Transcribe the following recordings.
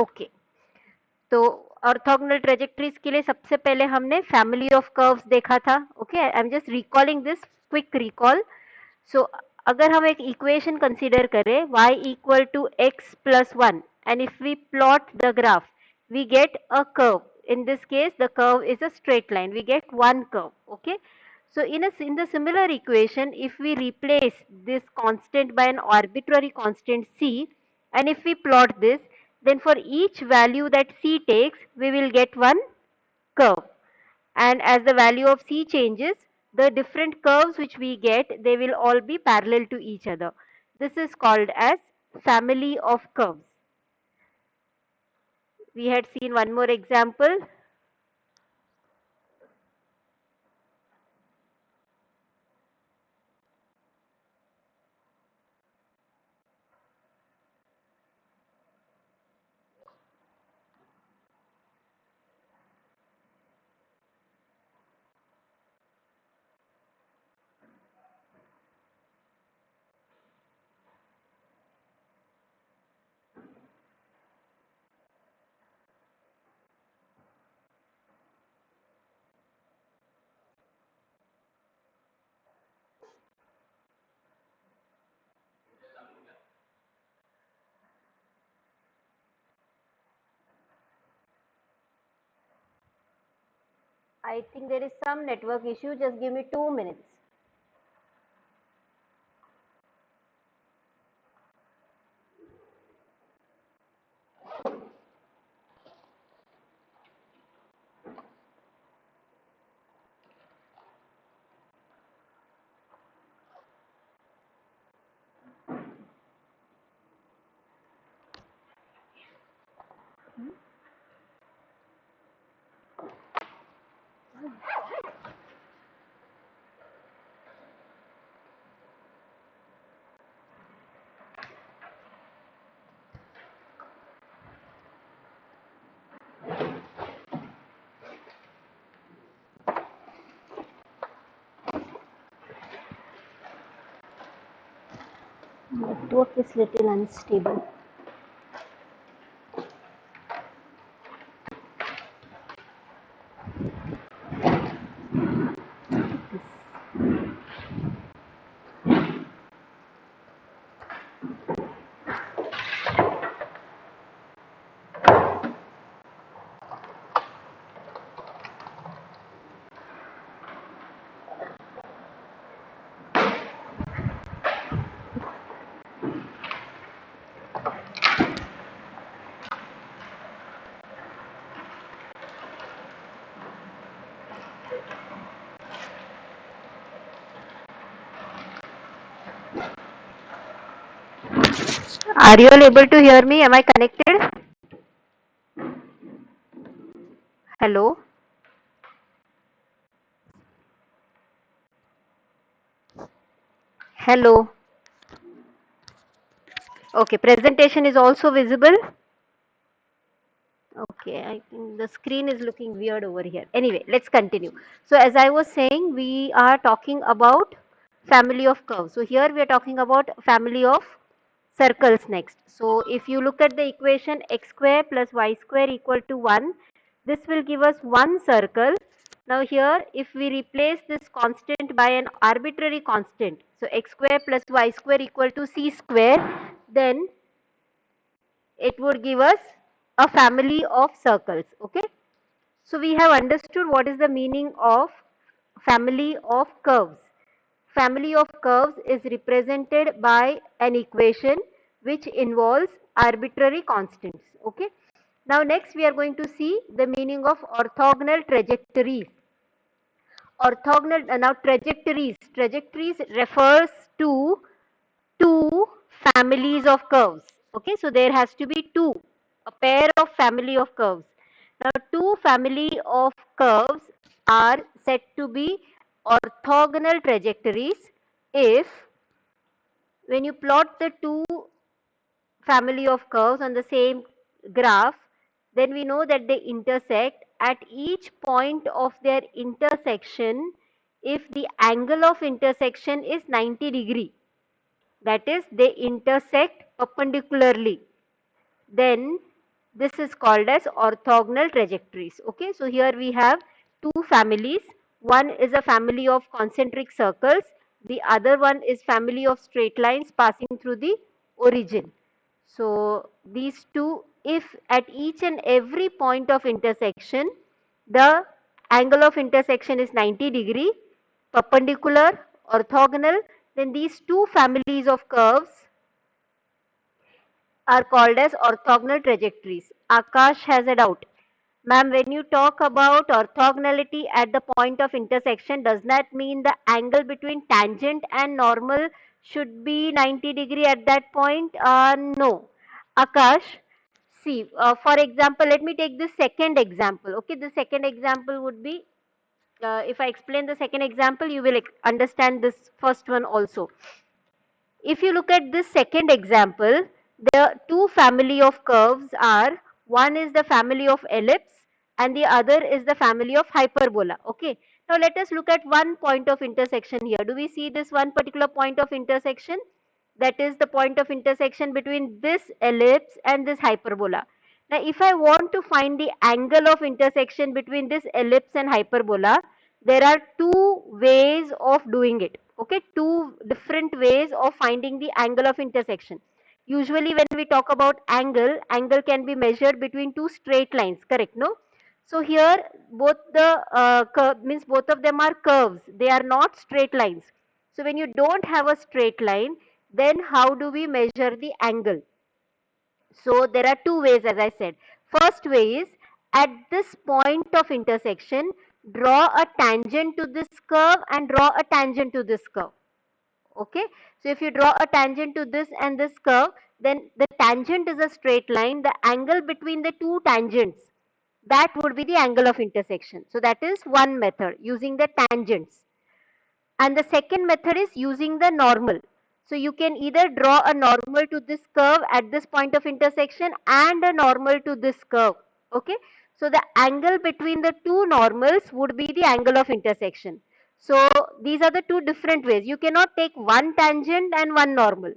Okay, तो orthogonal trajectories के लिए सबसे पहले हमने फैमिली ऑफ कर्व्स देखा था. Okay, I am just recalling this, quick recall. So अगर हम एक इक्वेशन कंसीडर करें y equal to x plus 1 and if we plot the graph we get a curve. In this case the curve is a straight line, we get one curve. Okay, so in the similar equation, if we replace this constant by an arbitrary constant c and if we plot this, then for each value that c takes we will get one curve, and as the value of c changes, the different curves which we get, they will all be parallel to each other. This is called as family of curves. We had seen one more example. I think there is some network issue, just give me 2 minutes. Network is little unstable. Are you all able to hear me? Am I connected? Hello? Hello? Okay, presentation is also visible. Okay, I think the screen is looking weird over here. Anyway, let's continue. So as I was saying, we are talking about family of curves. So here we are talking about family of circles next. So if you look at the equation x square plus y square equal to 1, this will give us one circle. Now here if we replace this constant by an arbitrary constant, so x square plus y square equal to c square, then it would give us a family of circles. Okay, so we have understood what is the meaning of family of curves. Family of curves is represented by an equation which involves arbitrary constants. Okay, now next we are going to see the meaning of orthogonal trajectories. Orthogonal, now trajectories refers to two families of curves. Okay, so there has to be a pair of family of curves. Now two family of curves are said to be orthogonal trajectories if, when you plot the two family of curves on the same graph, then we know that they intersect at each point of their intersection. If the angle of intersection is 90 degree, that is they intersect perpendicularly, then This is called as orthogonal trajectories. Okay, so here we have two families. One is a family of concentric circles. The other one is family of straight lines passing through the origin. So these two, if at each and every point of intersection, the angle of intersection is 90 degree, perpendicular, orthogonal, then these two families of curves are called as orthogonal trajectories. Akash has a doubt. Ma'am, when you talk about orthogonality at the point of intersection, does that mean the angle between tangent and normal should be 90 degree at that point? No. Akash, see, for example, let me take the second example. Okay, the second example would be, if I explain the second example, you will understand this first one also. If you look at this second example, the two family of curves are, one is the family of ellipse and the other is the family of hyperbola. Okay. Now let us look at one point of intersection here. Do we see this one particular point of intersection? That is the point of intersection between this ellipse and this hyperbola. Now if I want to find the angle of intersection between this ellipse and hyperbola, there are two ways of doing it. Okay, two different ways of finding the angle of intersection. Usually when we talk about angle, angle can be measured between two straight lines, correct? No? So here both the curve means both of them are curves, they are not straight lines. So when you don't have a straight line, then how do we measure the angle? So there are two ways, as I said. First way is, at this point of intersection, draw a tangent to this curve and draw a tangent to this curve. Okay, so if you draw a tangent to this and this curve, then the tangent is a straight line. The angle between the two tangents, that would be the angle of intersection. So that is one method, using the tangents. And the second method is using the normal. So you can either draw a normal to this curve at this point of intersection and a normal to this curve. Okay. So the angle between the two normals would be the angle of intersection. So these are the two different ways. You cannot take one tangent and one normal.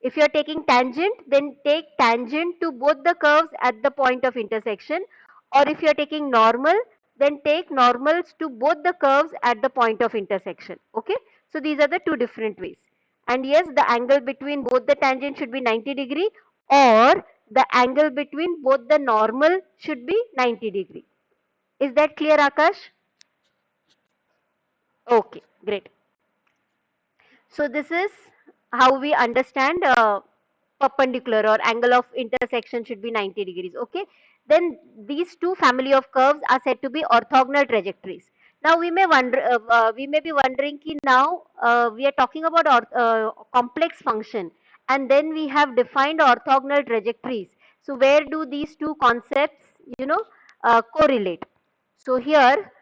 If you are taking tangent, then take tangent to both the curves at the point of intersection. Or if you are taking normal, then take normals to both the curves at the point of intersection. Okay, so these are the two different ways. And yes, the angle between both the tangent should be 90 degree, or the angle between both the normal should be 90 degree. Is that clear, Akash? Okay, great. So this is how we understand perpendicular or angle of intersection should be 90 degrees. Okay, then these two family of curves are said to be orthogonal trajectories. Now we may wonder, we may be wondering ki now we are talking about complex function, and then we have defined orthogonal trajectories. So where do these two concepts, correlate? So here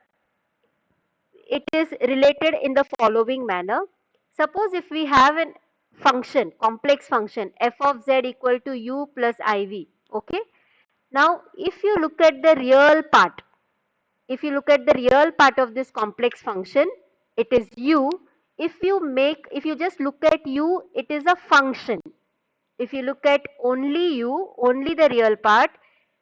it is related in the following manner. Suppose if we have a function, complex function, f of z equal to u plus iv. Okay. Now, if you look at the real part, of this complex function, it is u. If you just look at u, it is a function. If you look at only u, only the real part,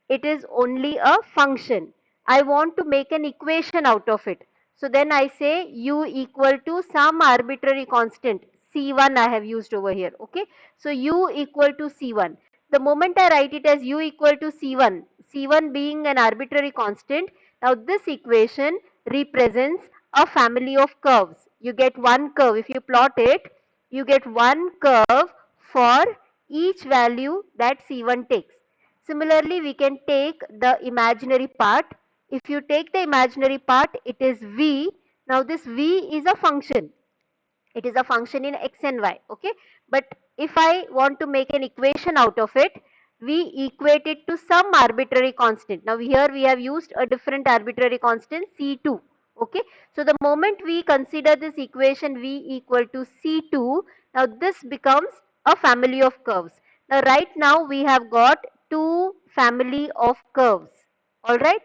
it is only a function. I want to make an equation out of it. So then I say u equal to some arbitrary constant, C1 I have used over here. Okay. So u equal to C1. The moment I write it as u equal to C1, C1 being an arbitrary constant, now this equation represents a family of curves. You get one curve. If you plot it, you get one curve for each value that C1 takes. Similarly, we can take the imaginary part. If you take the imaginary part, it is V. Now this V is a function. It is a function in x and y. Okay. But if I want to make an equation out of it, we equate it to some arbitrary constant. Now here we have used a different arbitrary constant, C2. Okay. So the moment we consider this equation V equal to C2, now this becomes a family of curves. Now right now we have got two family of curves. Alright.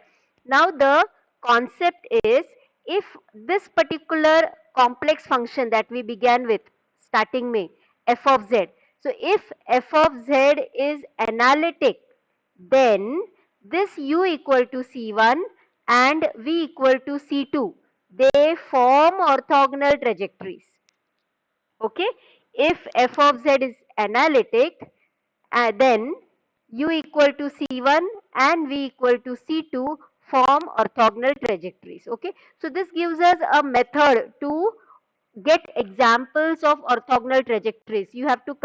Now the concept is, if this particular complex function that we began with starting May, f of z. So if f of z is analytic, then this u equal to c1 and v equal to c2, they form orthogonal trajectories. Okay, if f of z is analytic, then u equal to c1 and v equal to c2 form orthogonal trajectories. Okay, so this gives us a method to get examples of orthogonal trajectories. You have to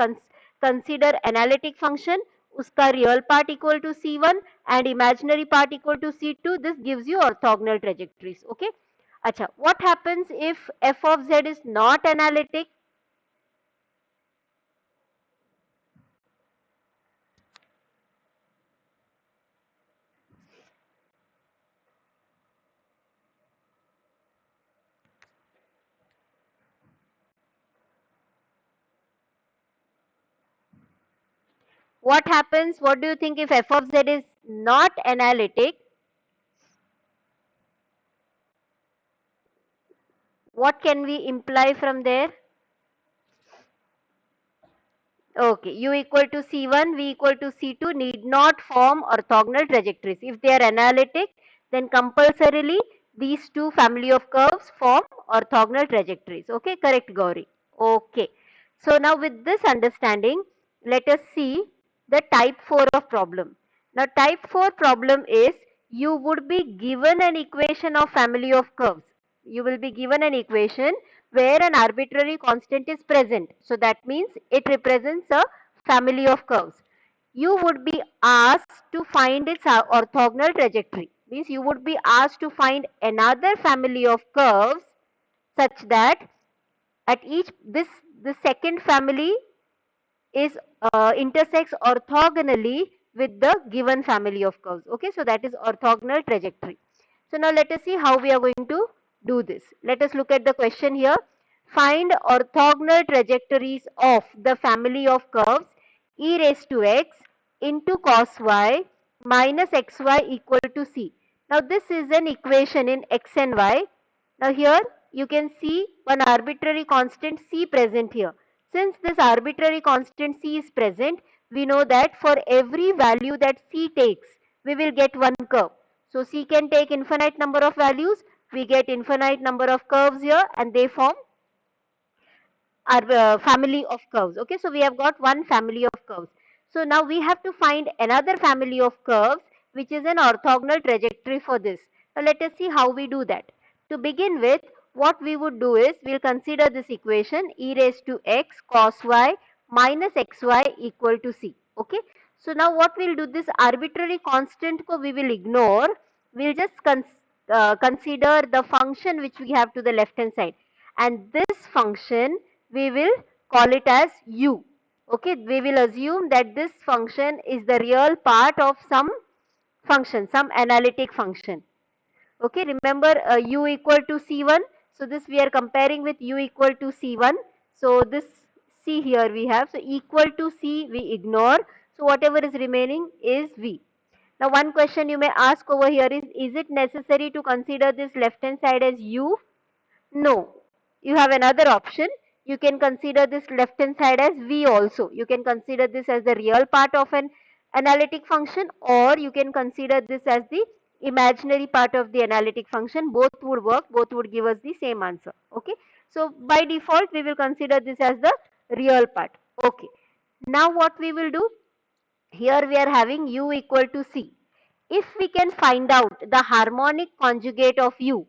consider analytic function, uska real part equal to c1 and imaginary part equal to c2. This gives you orthogonal trajectories. Okay, acha, what happens if f of z is not analytic? What happens? What do you think if f of z is not analytic? What can we imply from there? Okay, u equal to c1, v equal to c2 need not form orthogonal trajectories. If they are analytic, then compulsorily these two family of curves form orthogonal trajectories. Okay, correct, Gauri. Okay, so now with this understanding, let us see the type 4 of problem. Now type 4 problem is, you would be given an equation of family of curves. You will be given an equation where an arbitrary constant is present. So that means it represents a family of curves. You would be asked to find its orthogonal trajectory. Means you would be asked to find another family of curves such that at each this second family is intersects orthogonally with the given family of curves. Okay, so that is orthogonal trajectory. So now let us see how we are going to do this. Let us look at the question here. Find orthogonal trajectories of the family of curves e raised to x into cos y minus xy equal to c. Now this is an equation in x and y. Now here you can see one arbitrary constant c present here. Since this arbitrary constant c is present, we know that for every value that c takes, we will get one curve. So c can take infinite number of values, we get infinite number of curves here and they form our family of curves. Okay, so we have got one family of curves. So now we have to find another family of curves which is an orthogonal trajectory for this. Now let us see how we do that. To begin with, what we would do is, we'll consider this equation e raised to x cos y minus xy equal to c. Okay, so now what we'll do, this arbitrary constant ko we will ignore. We'll just consider the function which we have to the left hand side, and this function we will call it as u. Okay, we will assume that this function is the real part of some function, some analytic function. Okay, remember u equal to c1. So this we are comparing with u equal to c1. So this c here we have. So equal to c we ignore. So whatever is remaining is v. Now one question you may ask over here is it necessary to consider this left hand side as u? No, you have another option. You can consider this left hand side as v also. You can consider this as the real part of an analytic function, or you can consider this as the imaginary part of the analytic function. Both would work, both would give us the same answer. Okay, so by default we will consider this as the real part. Okay, now what we will do, here we are having u equal to c. If we can find out the harmonic conjugate of u,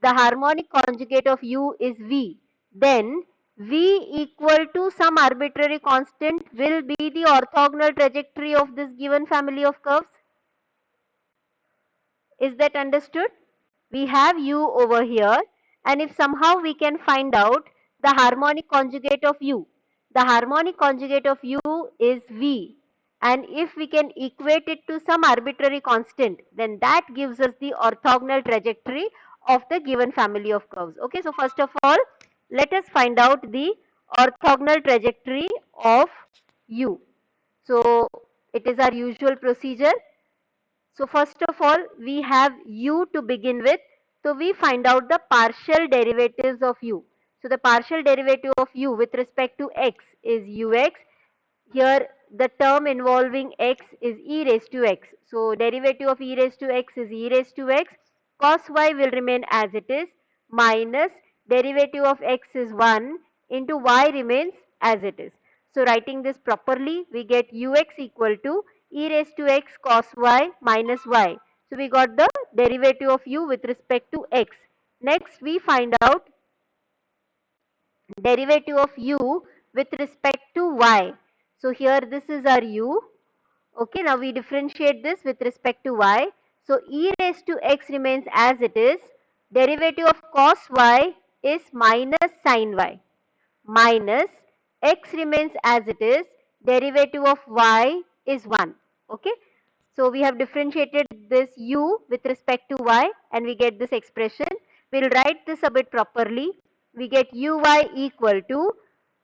the harmonic conjugate of u is v, then v equal to some arbitrary constant will be the orthogonal trajectory of this given family of curves. Is that understood? We have u over here, and if somehow we can find out the harmonic conjugate of u, the harmonic conjugate of u is v, and if we can equate it to some arbitrary constant, then that gives us the orthogonal trajectory of the given family of curves. Okay, so first of all, let us find out the orthogonal trajectory of u. So it is our usual procedure. So first of all, we have u to begin with. So we find out the partial derivatives of u. So the partial derivative of u with respect to x is ux. Here the term involving x is e raised to x. So derivative of e raised to x is e raised to x. Cos y will remain as it is, minus derivative of x is 1 into y remains as it is. So writing this properly, we get ux equal to e raised to x cos y minus y. So we got the derivative of u with respect to x. Next we find out derivative of u with respect to y. So here this is our u. Okay, now we differentiate this with respect to y. So e raised to x remains as it is. Derivative of cos y is minus sin y, minus x remains as it is. Derivative of y is 1. Okay, so we have differentiated this u with respect to y and we get this expression. We'll write this a bit properly. We get uy equal to,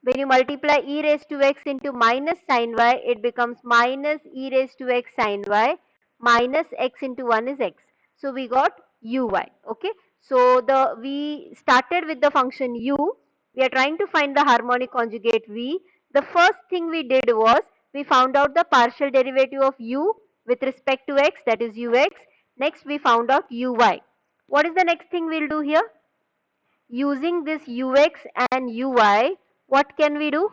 when you multiply e raised to x into minus sin y, it becomes minus e raised to x sin y, minus x into 1 is x. So we got uy. Okay, so we started with the function u. We are trying to find the harmonic conjugate v. The first thing we did was we found out the partial derivative of u with respect to x, that is ux. Next we found out uy. What is the next thing we'll do here? Using this ux and uy, what can we do?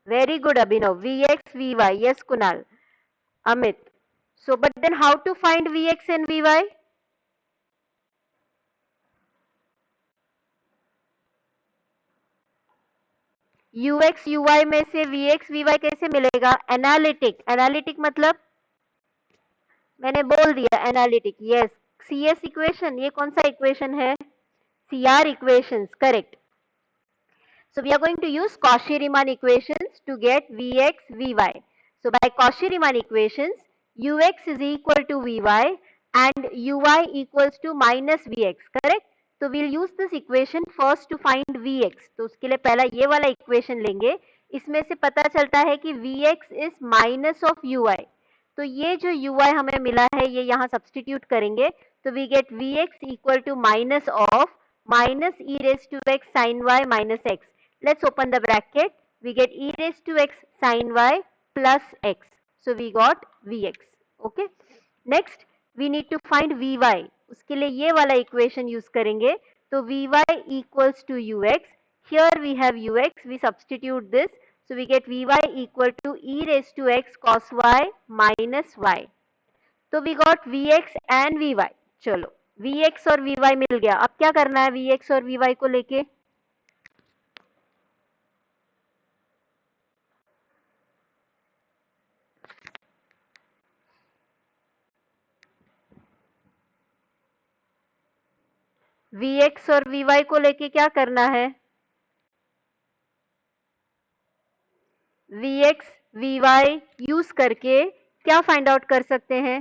Very good, Abhinav. Vx, vy. Yes, Kunal. Amit. So, but then how to find vx and vy? ux uy में से vx vy कैसे मिलेगा? Analytic. Analytic मतलब मैंने बोल दिया analytic. Yes, CS equation. ये कौन सा इक्वेशन है? CR equations. Correct. So we are going to use Cauchy-Riemann equations to get Vx, Vy. So by Cauchy-Riemann equations, Ux is equal to Vy and Uy equals to minus Vx. Correct? तो we'll use this equation first to find Vx. तो उसके लिए पहला ये वाला equation लेंगे. इसमें से पता चलता है कि Vx is minus of Uy. तो ये जो Uy हमें मिला है ये यहाँ substitute करेंगे. तो we get Vx equal to minus of minus e raised to x sin y minus x. Let's open the bracket. We get e raised to x sin y plus x. So we got Vx. Okay. Next we need to find Vy. उसके लिए ये वाला equation use करेंगे. तो Vy equals to Ux. Here we have Ux. We substitute this. So we get Vy equal to e raised to x cos y minus y. तो we got Vx and Vy. चलो Vx और Vy मिल गया. अब क्या करना है Vx और Vy को लेके? Vx और Vy को लेके क्या करना है? Vx, Vy यूज करके क्या फाइंड आउट कर सकते हैं?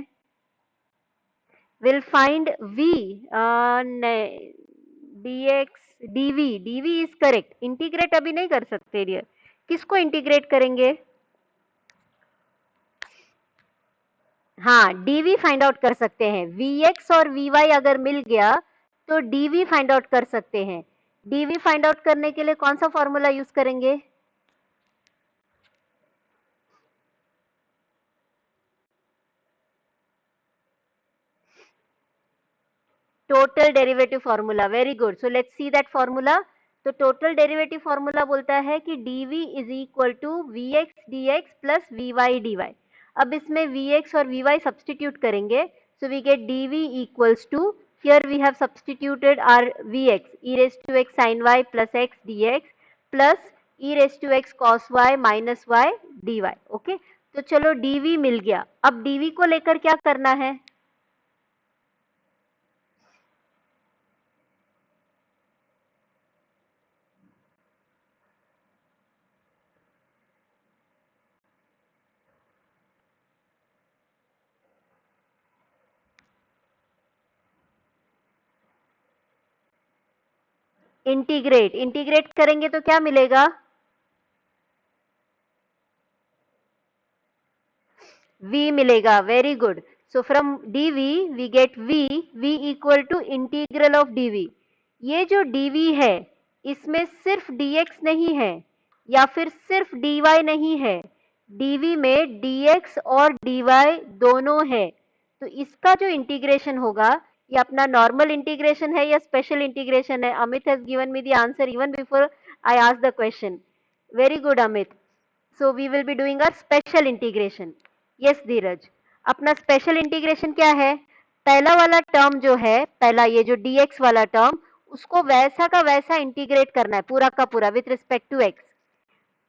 Will find V, dx, dv is correct. Integrate अभी नहीं कर सकते डियर. किसको इंटीग्रेट करेंगे? हाँ, dv फाइंड आउट कर सकते हैं. Vx और Vy अगर मिल गया तो dv फाइंड आउट कर सकते हैं. dv फाइंड आउट करने के लिए कौन सा फॉर्मूला यूज करेंगे? Total derivative formula. Very good. So let's see that formula. तो टोटल डेरिवेटिव फॉर्मूला बोलता है कि dv is equal to vx dx plus vy dy. अब इसमें vx और vy सब्सटीट्यूट करेंगे. So we get dv equals to, here we have substituted are vx e raised to x sin y plus x dx plus e raised to x cos y minus y dy. Okay, तो चलो dv मिल गया. अब dv को लेकर क्या करना है? Integrate. Integrate करेंगे तो क्या मिलेगा? v मिलेगा. Very good. So from dv we get v equal to integral of dv. ये जो dv है इसमें सिर्फ dx नहीं है या फिर सिर्फ dy नहीं है, dv में dx और dy दोनों है. तो इसका जो इंटीग्रेशन होगा ये अपना नॉर्मल इंटीग्रेशन है या स्पेशल इंटीग्रेशन है? Amit has given me the answer even before I ask the question. Very good Amit. So we will be doing a special integration. Yes Dheeraj, अपना स्पेशल इंटीग्रेशन क्या है? पहला वाला टर्म जो है, पहला ये जो dx वाला टर्म, उसको वैसा का वैसा इंटीग्रेट करना है पूरा का पूरा विथ रिस्पेक्ट टू x.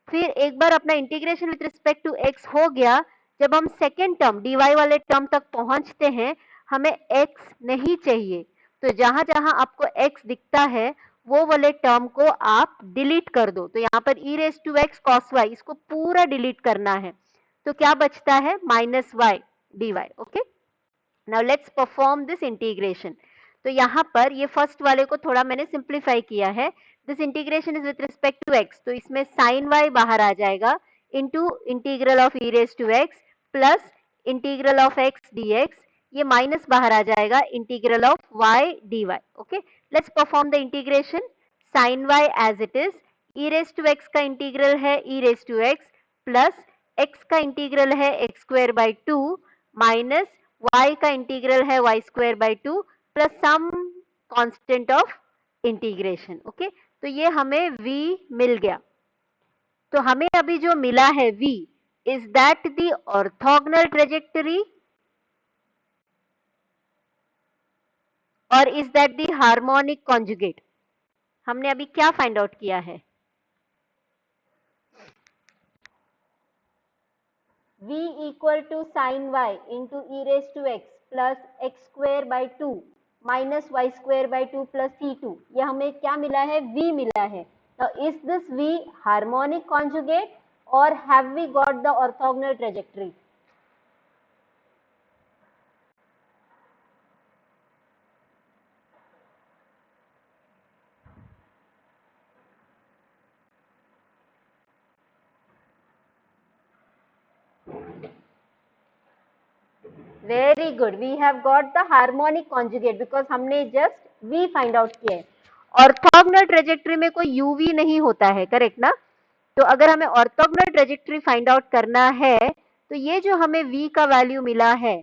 फिर एक बार अपना integration with respect to x हो गया, जब हम सेकेंड टर्म dy वाले टर्म तक पहुंचते हैं, हमें x नहीं चाहिए. तो जहां जहां आपको x दिखता है वो वाले टर्म को आप डिलीट कर दो. तो यहाँ पर e raise to x cos y, इसको पूरा डिलीट करना है. तो क्या बचता है? Minus y d y. Okay, now let's perform this integration. तो यहाँ पर ये फर्स्ट वाले को थोड़ा मैंने सिंप्लीफाई किया है. This integration is with respect to x, तो इसमें साइन y बाहर आ जाएगा into integral of e raise to x plus integral of x dx. ये माइनस बाहर आ जाएगा integral of y dy. Okay, let's perform the integration. Sine y as it is, e raise to x का integral है e raise to x plus x का integral है x square by two minus y का integral है y square by two plus some constant of integration. Okay, तो ये हमें v मिल गया. तो हमें अभी जो मिला है v, is that the orthogonal trajectory और is that the harmonic conjugate? हमने अभी क्या फाइंड आउट किया है? v equal to sine y into e raise to x plus x square by two minus y square by two plus c2. ये हमें क्या मिला है? v मिला है. Now is this v harmonic conjugate or have we got the orthogonal trajectory? Very good, we have got the harmonic conjugate because हमने just v find out किया है. ऑर्थोगोनल ट्रेजेक्टरी में कोई uv नहीं होता है, करेक्ट ना? तो अगर हमें ऑर्थोगोनल ट्रेजेक्टरी फाइंड आउट करना है तो ये जो हमें v का वैल्यू मिला है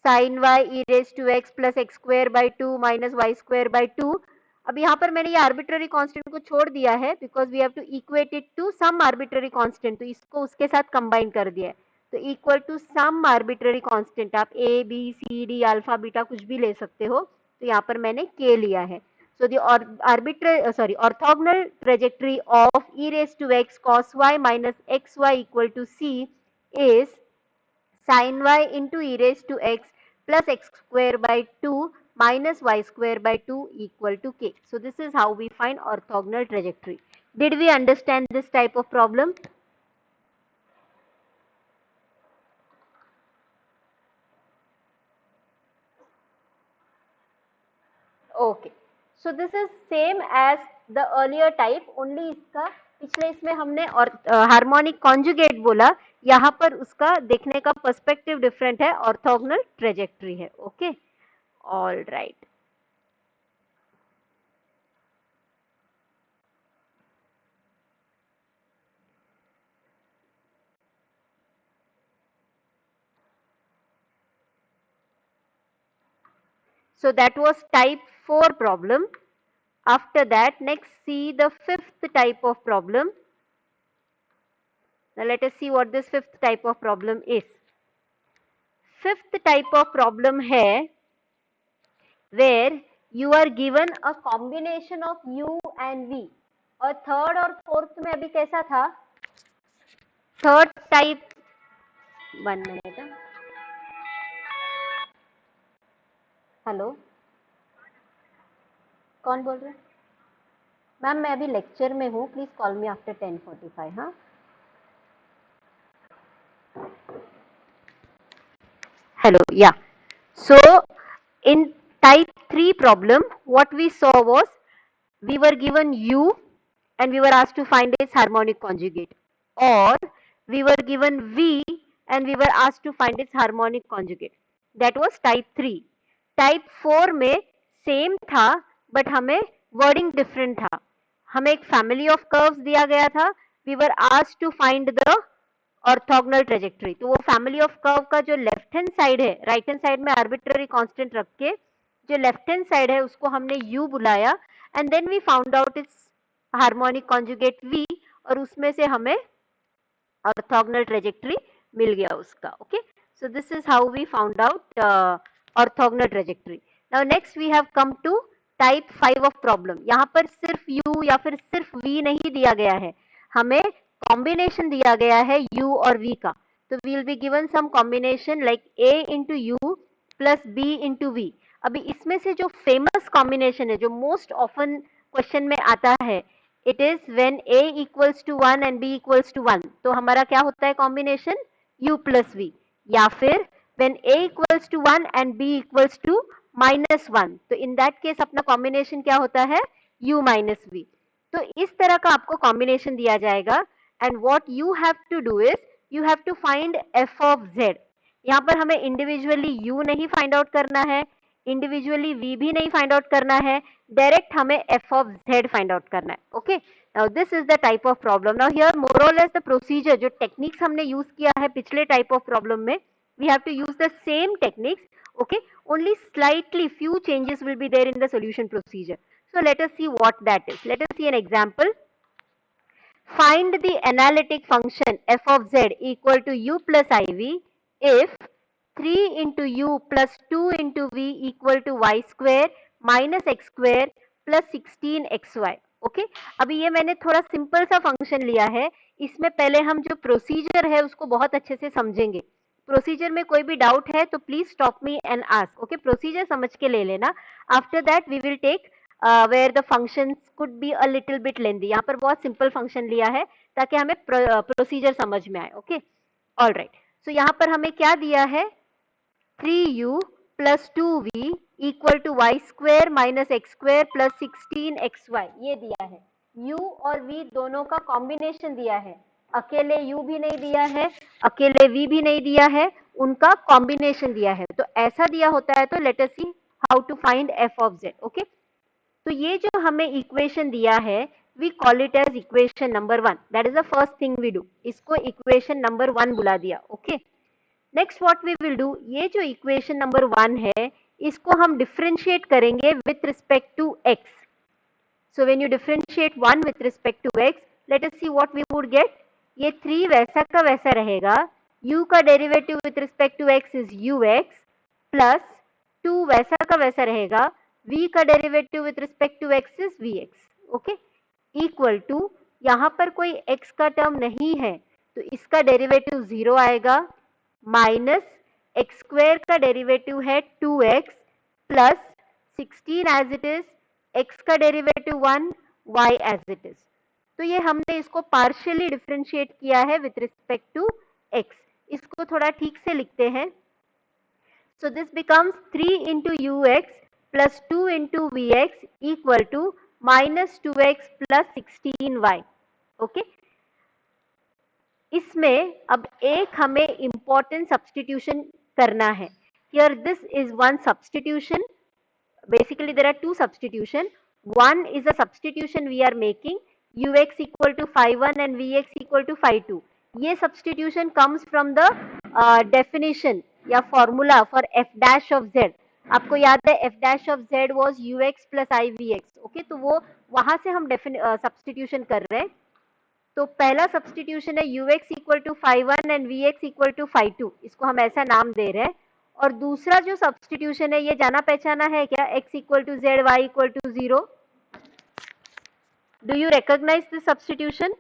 sine y e raise to x plus x square by two minus y square by two. अब यहाँ पर मैंने ये आर्बिट्ररी कांस्टेंट को छोड़ दिया है because we have to equate it to some arbitrary constant, तो इसको उसके साथ कंबाइन कर दिया है. तो equal to some arbitrary constant, आप A B C D alpha beta कुछ भी ले सकते हो. तो यहाँ पर मैंने के लिया है. So the orthogonal trajectory of e raised to x cos y minus xy equal to c is sin y into e raised to x plus x square by 2 minus y square by 2 equal to k. So this is how we find orthogonal trajectory. Did we understand this type of problem? Okay. So this is same as the earlier type, only इसका पिछले इसमें हमने और harmonic conjugate बोला, यहाँ पर उसका देखने का पर्सपेक्टिव डिफरेंट है, ऑर्थोगोनल ट्रेजेक्टरी है. Okay, all right. So that was type 4 problem. After that, next see the fifth type of problem. Now let us see what this fifth type of problem is. Fifth type of problem है where you are given a combination of u and v. और third और fourth में अभी कैसा था? Third type, 1 minute. Hello, कौन बोल रहे हैं? मैम मैं अभी लेक्चर में हूँ, प्लीज कॉल मी आफ्टर 10:45. हाँ, hello, yeah. So in type 3 problem what we saw was we were given u and we were asked to find its harmonic conjugate, or we were given v and we were asked to find its harmonic conjugate. That was type 3। Type 4 में same था but हमें wording different था। हमें एक family of curves दिया गया था, we were asked to find the orthogonal trajectory. तो वो फैमिली ऑफ कर्व का जो लेफ्ट हैंड साइड है, राइट हैंड साइड में आर्बिट्ररी कांस्टेंट रख के जो लेफ्ट हैंड साइड है उसको हमने u बुलाया and then we found out its harmonic conjugate v, और उसमें से हमें ऑर्थोगोनल ट्रेजेक्टरी मिल गया उसका। Okay, so this is how we found out orthogonal trajectory. Now next we have come to type 5 of problem. यहाँ पर सिर्फ u या फिर सिर्फ v नहीं दिया गया है, हमें कॉम्बिनेशन दिया गया है u और v का। तो we will be given some combination like a into u plus b into v. अभी इसमें से जो फेमस कॉम्बिनेशन है, जो मोस्ट ऑफन क्वेश्चन में आता है, it is when a equals to 1 and b equals to 1, तो हमारा क्या होता है कॉम्बिनेशन u प्लस v, या फिर when a equals to 1 and b equals to -1, तो in that case अपना कॉम्बिनेशन क्या होता है u minus v। तो इस तरह का आपको कॉम्बिनेशन दिया जाएगा and what you have to do is you have to find f of z। यहाँ पर हमें इंडिविजुअली u नहीं फाइंड आउट करना है, इंडिविजुअली v भी नहीं फाइंड आउट करना है, डायरेक्ट हमें f of z find out करना है। Okay, now this is the type of problem. Now here more और लेस द प्रोसीजर, जो टेक्निक्स हमने यूज किया है पिछले टाइप ऑफ प्रॉब्लम में, we have to use the same techniques, okay, only slightly few changes will be there in the solution procedure. So let us see what that is. Let us see an example. Find the analytic function f of z equal to u plus iv if 3 into u plus 2 into v equal to y square minus x square plus 16xy. Okay, अभी ये मैंने थोड़ा simple सा function लिया है, इसमें पहले हम जो प्रोसीजर है उसको बहुत अच्छे से समझेंगे। प्रोसीजर में कोई भी डाउट है तो please stop me and ask. Okay, procedure समझ के ले लेना। After that we will take where the functions could be a little bit lengthy. यहाँ पर बहुत सिंपल फंक्शन लिया है ताकि हमें प्रोसीजर समझ में आए। ओके, ऑलराइट, सो यहाँ पर हमें क्या दिया है, 3u plus 2v equal to y square minus x square plus 16xy, ये दिया है। u और v दोनों का कॉम्बिनेशन दिया है, अकेले u भी नहीं दिया है, अकेले v भी नहीं दिया है, उनका कॉम्बिनेशन दिया है। तो ऐसा दिया होता है तो let us see how to find f of z। Okay, तो ये जो हमें इक्वेशन दिया है we call it as equation number 1, that is the first thing we do, इसको इक्वेशन नंबर 1 बुला दिया। Okay, next what we will do, ये जो इक्वेशन नंबर 1 है इसको हम डिफरेंशिएट करेंगे with respect to x। So when you differentiate 1 with respect to x, let us see what we would get. ये 3 वैसा का वैसा रहेगा, u का derivative with respect to x is ux plus 2 वैसा का वैसा रहेगा, v का derivative with respect to x is vx। Okay, equal to, यहाँ पर कोई x का टर्म नहीं है तो इसका डेरिवेटिव 0 आएगा, माइनस एक्स स्क्वेयर का डेरिवेटिव है 2x plus 16 as it is, x का derivative 1, y as it is. तो ये हमने इसको पार्शियली डिफरेंशिएट किया है विथ रिस्पेक्ट टू x। इसको थोड़ा ठीक से लिखते हैं। So this becomes 3 into ux plus 2 into vx equal to minus 2x plus 16y। Okay, इसमें अब एक हमें इंपॉर्टेंट सब्स्टिट्यूशन करना है। Here this is one substitution, basically there are two substitution. One is a substitution we are making, ux equal to phi 1 and vx equal to phi 2. ये substitution comes from the definition या formula for f dash of z. आपको याद है f dash of z was ux plus ivx. okay, तो वो वहां से हम substitution कर रहे हैं। तो पहला सब्स्टिट्यूशन है ux equal to phi 1 and vx equal to phi 2, इसको हम ऐसा नाम दे रहे हैं। और दूसरा जो सब्स्टिट्यूशन है ये जाना पहचाना है क्या, x equal to z, y equal to 0। Do you recognise this substitution?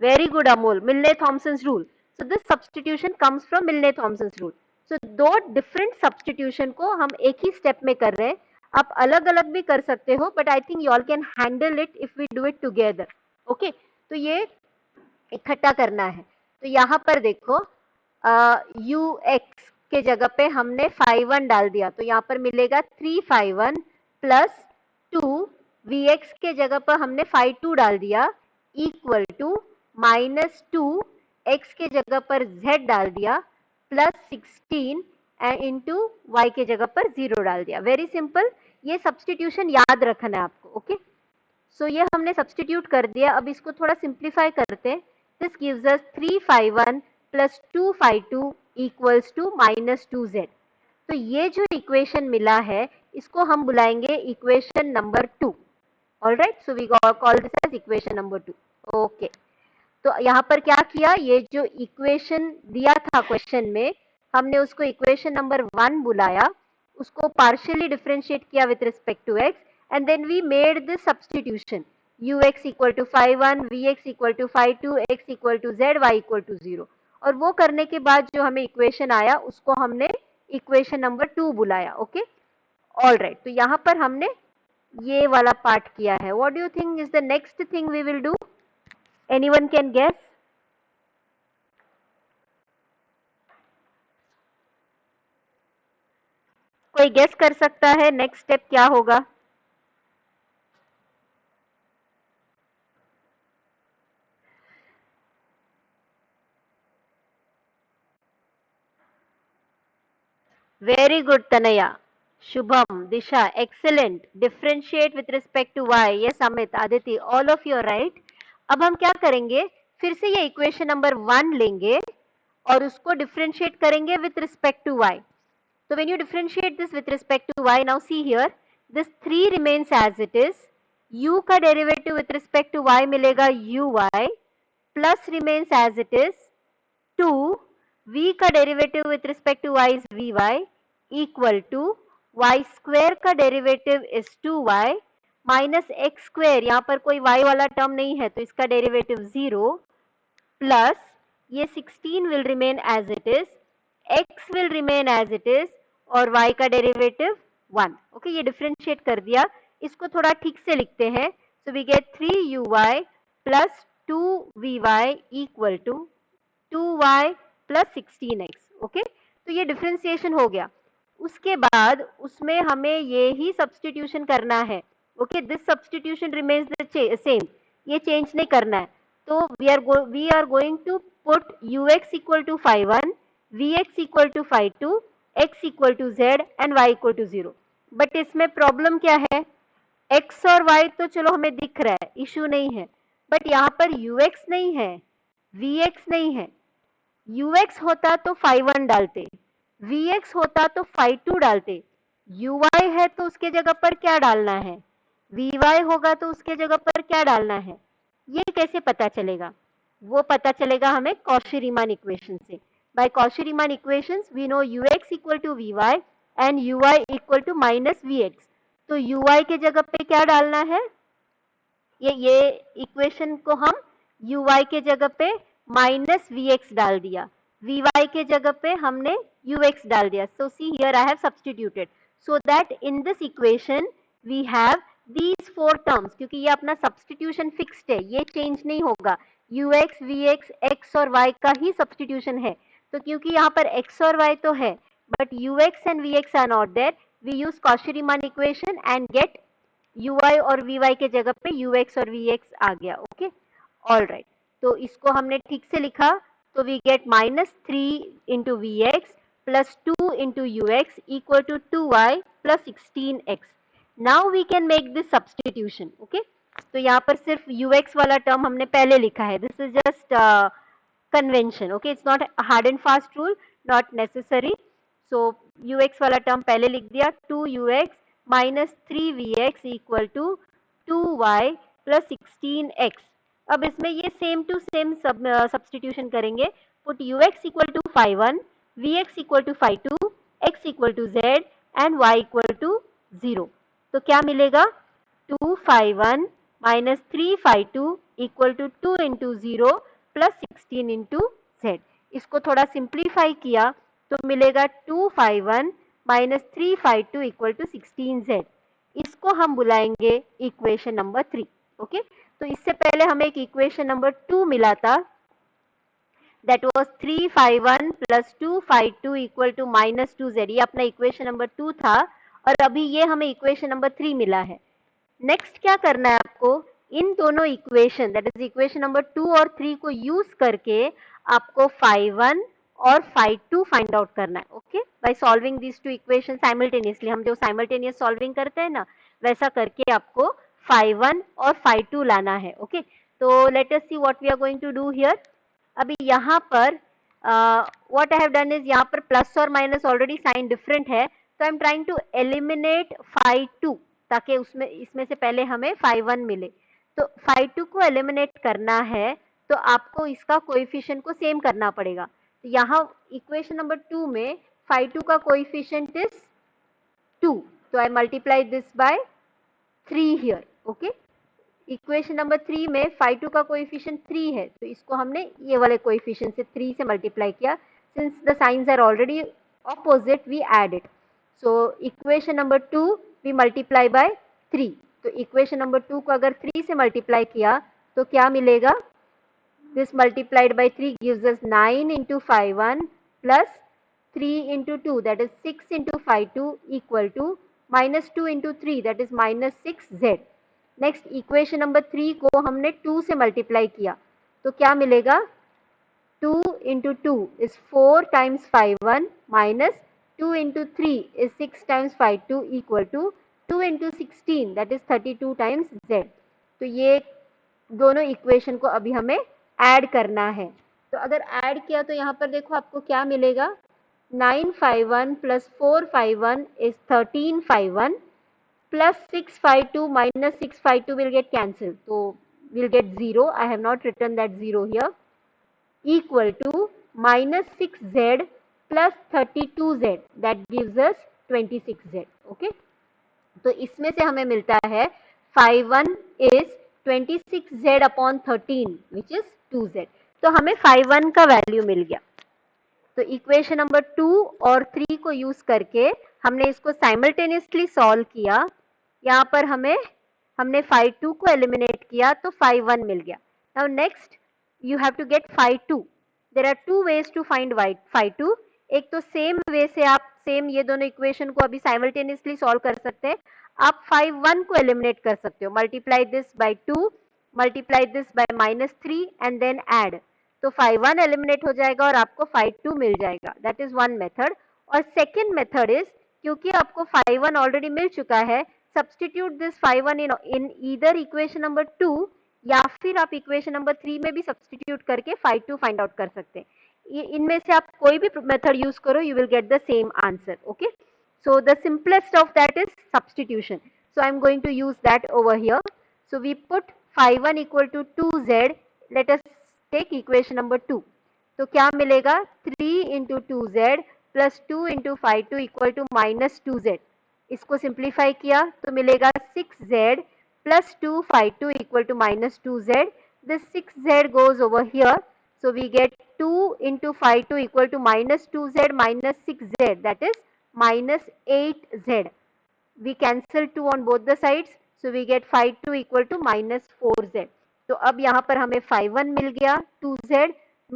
Very good Amol, Milne Thomson's rule. So this substitution comes from Milne Thomson's rule. So दो डिफरेंट सब्स्टिट्यूशन को हम एक ही स्टेप में कर रहे हैं, आप अलग अलग भी कर सकते हो but I think you all can handle it if we do it together. Okay, तो ये इकट्ठा करना है। तो यहाँ पर देखो ux के जगह पे हमने phi 1 डाल दिया, तो यहाँ पर मिलेगा 3 phi 1 प्लस 2 vx के जगह पर हमने phi 2 डाल दिया इक्वल टू माइनस 2 x के जगह पर z डाल दिया प्लस 16 एंड इंटू वाई के जगह पर 0 डाल दिया। वेरी सिंपल, ये सब्सटीट्यूशन याद रखना है आपको। ओके, सो ये हमने सब्सटीट्यूट कर दिया। अब इसको थोड़ा सिंप्लीफाई करते हैं। This gives us 351 plus 252 equals to -2z। तो ये जो इक्वेशन मिला है इसको हम बुलाएंगे equation number 2। Alright, so we call this as equation number 2। Okay, तो यहाँ पर क्या किया, ये जो इक्वेशन दिया था क्वेश्चन में, हमने उसको इक्वेशन नंबर 1 बुलाया, उसको पार्शियली डिफरेंशिएट किया with respect to x, and then we made this substitution ux equal to 51, vx equal to 52, x equal to z, y equal to 0। और वो करने के बाद जो हमें इक्वेशन आया उसको हमने इक्वेशन नंबर 2 बुलाया। ओके, ऑलराइट, तो यहाँ पर हमने ये वाला पार्ट किया है। What do you think is the next thing we will do? Anyone can guess? कोई गेस कर सकता है नेक्स्ट स्टेप क्या होगा? Very good Tanaya, Shubham, Disha, excellent. Differentiate with respect to y। Yes Amit, Aditi, all of you right. अब हम क्या करेंगे, फिर से ये इक्वेशन नंबर 1 लेंगे और उसको डिफरेंशिएट करेंगे with respect to y। So when you differentiate this with respect to y, now see here, this 3 remains as it is. U का derivative with respect to y मिलेगा uy, plus remains as it is 2, v का derivative with respect to y is vy, equal to y square का derivative is 2y, minus x square, यहाँ पर कोई y वाला term नहीं है तो इसका derivative 0, plus ये 16 will remain as it is, x will remain as it is, और y का डेरिवेटिव 1। ओके, ये डिफरेंशिएट कर दिया। इसको थोड़ा ठीक से लिखते हैं। So we get 3uy plus 2vy equal to 2y plus 16x। Okay, तो ये डिफरेंशिएशन हो गया। उसके बाद उसमें हमें ये ही सब्सटीट्यूशन करना है। Okay, this substitution remains the same, ये चेंज नहीं करना है। तो we are going to put ux equal to 51, vx equal to 52, x equal to z and y equal to 0। But इसमें प्रॉब्लम क्या है, x और y तो चलो हमें दिख रहा है, इशू नहीं है, बट यहाँ पर ux नहीं है, vx नहीं है। ux होता तो 51 डालते, vx होता तो 52 डालते, uy है तो उसके जगह पर क्या डालना है, vy होगा तो उसके जगह पर क्या डालना है, ये कैसे पता चलेगा? वो पता चलेगा हमें कॉशी-रीमान इक्वेशन से। By Cauchy-Riemann equations, we know ux equal to vy and uy equal to minus vx. तो uy के जगह पे क्या डालना है, ये इक्वेशन को हम uy के जगह पे minus vx डाल दिया, vy के जगह पे हमने ux डाल दिया। So see here I have substituted so that in this equation we have these 4 terms, क्योंकि ये अपना substitution fixed है, ये change नहीं होगा। ux, vx, x और y का ही substitution है। तो क्योंकि यहाँ पर x और y तो है but ux and vx are not there, we use Cauchy Riemann equation and get ui और vy के जगह पे ux और vx आ गया। ओके, ऑलराइट, तो इसको हमने ठीक से लिखा, तो we get -3 into vx plus 2 into ux equal to 2y plus 16x। Now we can make this substitution. Okay, तो यहाँ पर सिर्फ ux वाला टर्म हमने पहले लिखा है, this is just convention. Okay, it's not a hard and fast rule, not necessary. So ux वाला टर्म पहले लिख दिया, 2ux minus 3vx equal to 2y plus 16x। अब इसमें ये सेम टू सेम सब्सटीट्यूशन करेंगे। Put ux equal to 51, vx equal to 52, x equal to z and y equal to 0। तो क्या मिलेगा, 251 minus 352 equal to 2 into 0 plus 16 into Z. इसको थोड़ा simplify किया तो मिलेगा 251 माइनस 352 इक्वल टू 16z। इसको हम बुलाएंगे इक्वेशन नंबर 3। ओके, तो इससे पहले हमें एक इक्वेशन नंबर 2 मिला था, that was 351 plus 252 equal to -2z। ये अपना इक्वेशन नंबर 2 था और अभी ये हमें इक्वेशन नंबर 3 मिला है। नेक्स्ट क्या करना है आपको, इन दोनों equation that is equation number 2 और 3 को यूज करके आपको 51 और फाई टू फाइंड आउट करना है. Okay, by solving these two equation simultaneously. हम जो साइमल्टेनियस सॉल्विंग करते हैं ना, वैसा करके आपको फाई वन और फाई टू लाना है. ओके, तो let us see what we are going to do here. अभी यहाँ पर what I have done is, यहाँ पर प्लस और माइनस ऑलरेडी साइन डिफरेंट है, तो I am trying to eliminate phi two, ताकि उसमें इसमें से पहले हमें फाई वन मिले. तो फाई टू को एलिमिनेट करना है तो आपको इसका कोएफिशिएंट को सेम करना पड़ेगा. तो यहाँ इक्वेशन नंबर 2 में फाई टू का कोएफिशिएंट इज 2, तो I multiply this by 3 here. Okay, equation number 3 में फाई टू का कोएफिशिएंट 3 है, तो इसको हमने ये वाले कोएफिशिएंट से 3 से मल्टीप्लाई किया. Since the signs are already opposite, we add it. So equation number 2 we multiply by 3. तो इक्वेशन नंबर 2 को अगर 3 से मल्टीप्लाई किया तो क्या मिलेगा? This multiplied by 3 gives us 9 into phi 1 plus 3 into 2, that is 6 into phi 2 equal to minus 2 into 3, that is minus 6z. Next equation number 3 को हमने 2 से multiply किया तो क्या मिलेगा? 2 into 2 is 4 times phi 1 minus 2 into 3 is 6 times phi 2 equal to 2 into 16, that is 32 times z. तो ये दोनों इक्वेशन को अभी हमें ऐड करना है. तो अगर ऐड किया तो यहाँ पर देखो आपको क्या मिलेगा? 9 phi 1 plus 4 phi 1 is 13 phi 1 plus 6 phi 2 minus 6 phi 2 will get cancelled. So we'll get 0. I have not written that 0 here. Equal to minus 6z plus 32z, that gives us 26z. Okay, तो इसमें से हमें मिलता है phi 1 is 26z upon 13 which is 2z. तो हमें phi 1 का value मिल गया. तो इक्वेशन नंबर 2 और 3 को यूज करके हमने इसको साइमल्टेनियसली सॉल्व किया. यहाँ पर हमने phi 2 को एलिमिनेट किया तो phi 1 मिल गया. Now next you have to get phi 2. There are two ways to find phi 2. एक तो सेम वे से आप सेम ये दोनों इक्वेशन को अभी साइमल्टेनियसली सॉल्व कर सकते हैं. आप phi 1 को एलिमिनेट कर सकते हो. Multiply this by 2, multiply this by minus 3 and then add. तो phi 1 एलिमिनेट हो जाएगा और आपको phi 2 मिल जाएगा. That is one method. और सेकेंड मेथड इज, क्योंकि आपको phi 1 ऑलरेडी मिल चुका है, substitute this phi 1 in either equation number 2 या फिर आप इक्वेशन नंबर 3 में भी सब्सटीट्यूट करके phi 2 फाइंड आउट कर सकते हैं. इनमें से आप कोई भी मेथड यूज करो, you will get the same answer. Okay, so the simplest of that is substitution. So I am going to use that over here. So we put phi 1 equal to 2z. Let us take equation number 2. तो क्या मिलेगा? 3 into 2z plus 2 into phi 2 equal to minus 2z. इसको simplify किया तो मिलेगा 6z plus 2 phi 2 equal to minus 2z. This 6z goes over here. So we get 2 into phi 2 equal to minus 2z minus 6z, that is minus 8z. We cancel 2 on both the sides, so we get phi 2 equal to minus 4z. तो अब यहाँ पर हमें phi 1 मिल गया 2z,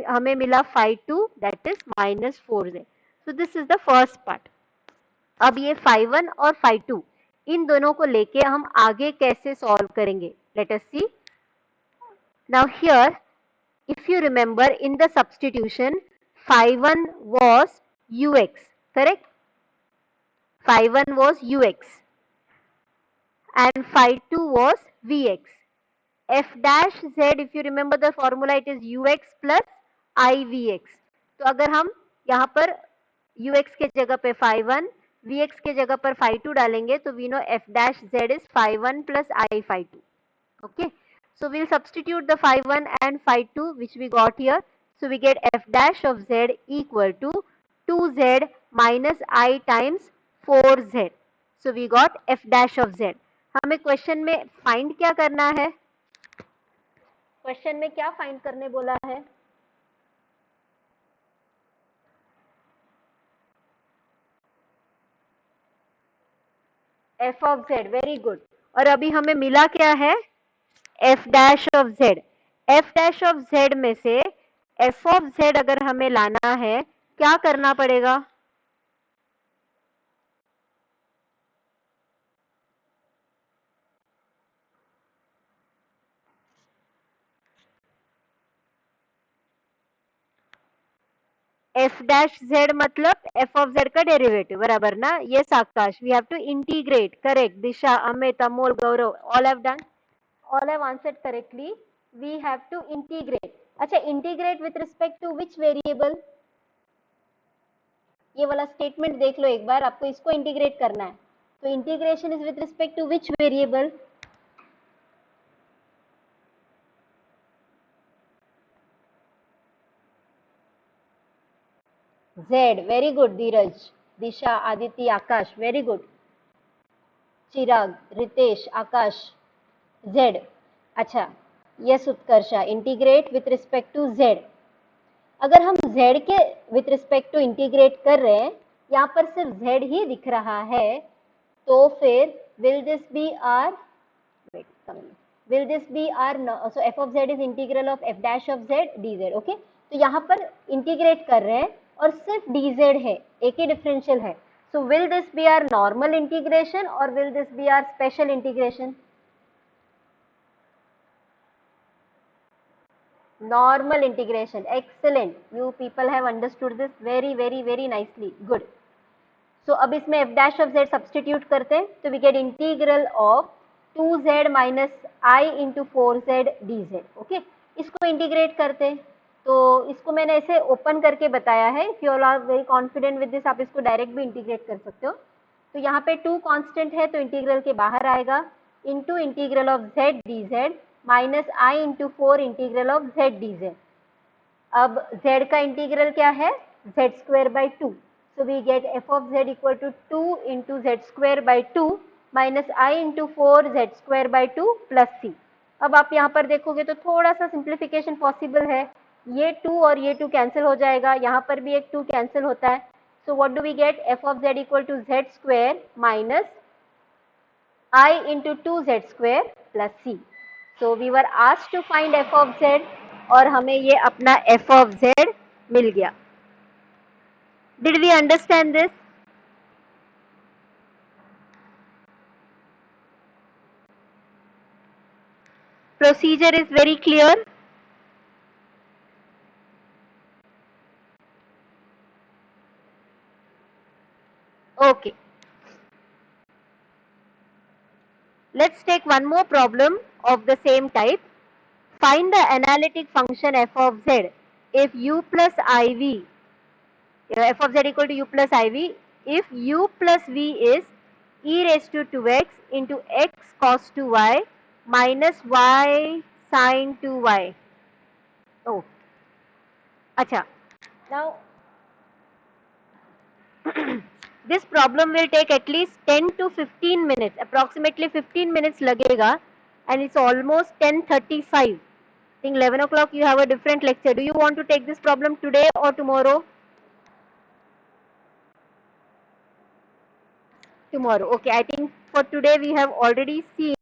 हमें मिला phi 2 that is minus 4z. So this is the first part. अब ये phi 1 और phi 2 इन दोनों को लेके हम आगे कैसे सॉल्व करेंगे? Let us see. Now here, if you remember in the substitution, phi 1 was ux, correct? Phi 1 was ux and phi 2 was vx. F dash z, if you remember the formula, it is ux plus ivx. तो अगर हम यहाँ पर ux के जगह पे phi 1, vx के जगह पर phi 2 डालेंगे तो we know f dash z is phi 1 plus I phi 2. Okay, so we'll substitute the phi 1 and phi 2 which we got here. So we get f dash of z equal to 2z minus I times 4z. So we got f dash of z. हमें question में find क्या करना है? Question में क्या find करने बोला है? f of z. Very good. और अभी हमें मिला क्या है? f dash of z. f dash of z में से f of z अगर हमें लाना है, क्या करना पड़ेगा? एफ डैश जेड मतलब एफ ऑफ जेड का डेरिवेटिव, बराबर ना? Yes Akash, we have to integrate, correct. Disha, Amit, Amol, Gaurav, all have done, all have answered correctly. We have to integrate. अच्छा, integrate with respect to which variable? ये वाला स्टेटमेंट देख लो एक बार, आपको इसको इंटीग्रेट करना है. तो integration is with respect to which variable? Z. Very good, Dheeraj. Disha, Aditi, Akash. Very good. Chirag, Ritesh, Akash, Z. अच्छा, yes Utkarsha, integrate with respect to Z. अगर हम Z के विथ रिस्पेक्ट टू इंटीग्रेट कर रहे हैं, यहाँ पर सिर्फ Z ही दिख रहा है, तो फिर will this be our, wait, will this be our, so f of z is integral of f dash of z dz. Okay, तो यहाँ पर इंटीग्रेट कर रहे हैं और सिर्फ dz है, एक ही डिफरेंशियल है. So will this be our normal integration or will this be our special integration? Normal integration. Excellent. You people have understood this very, very, very nicely. Good. So अब इसमें f dash of z substitute करते हैं, तो we get integral of 2z minus I into 4z dz. Okay, इसको integrate करते हैं. तो इसको मैंने ऐसे ओपन करके बताया है. If you all are very confident with this, आप इसको डायरेक्ट भी इंटीग्रेट कर सकते हो. तो यहाँ पे 2 कांस्टेंट है, तो इंटीग्रल के बाहर आएगा, into integral of z dz minus I into 4 integral of z dz. अब z का इंटीग्रल क्या है? z square by 2. So we get f of z equal to 2 into z square by 2 minus I into 4 z square by 2 plus c. अब आप यहाँ पर देखोगे तो थोड़ा सा सिंप्लीफिकेशन पॉसिबल है. ये 2 और ये 2 कैंसिल हो जाएगा, यहाँ पर भी एक 2 कैंसिल होता है. So what do we get? f of z equal to z square minus I into 2z square plus c. So we were asked to find f of z और हमें ये अपना f of z मिल गया. Did we understand this? Procedure is very clear. Okay. Let's take one more problem of the same type. Find the analytic function f of z if u plus iv, f of z equal to u plus iv, if u plus v is e raised to 2x into x cos 2y minus y sin 2y. Oh, acha. Now, this problem will take at least 10 to 15 minutes, approximately 15 minutes lagega, and it's almost 10:35. I think 11 o'clock you have a different lecture. Do you want to take this problem today or tomorrow? Tomorrow. Okay, I think for today we have already seen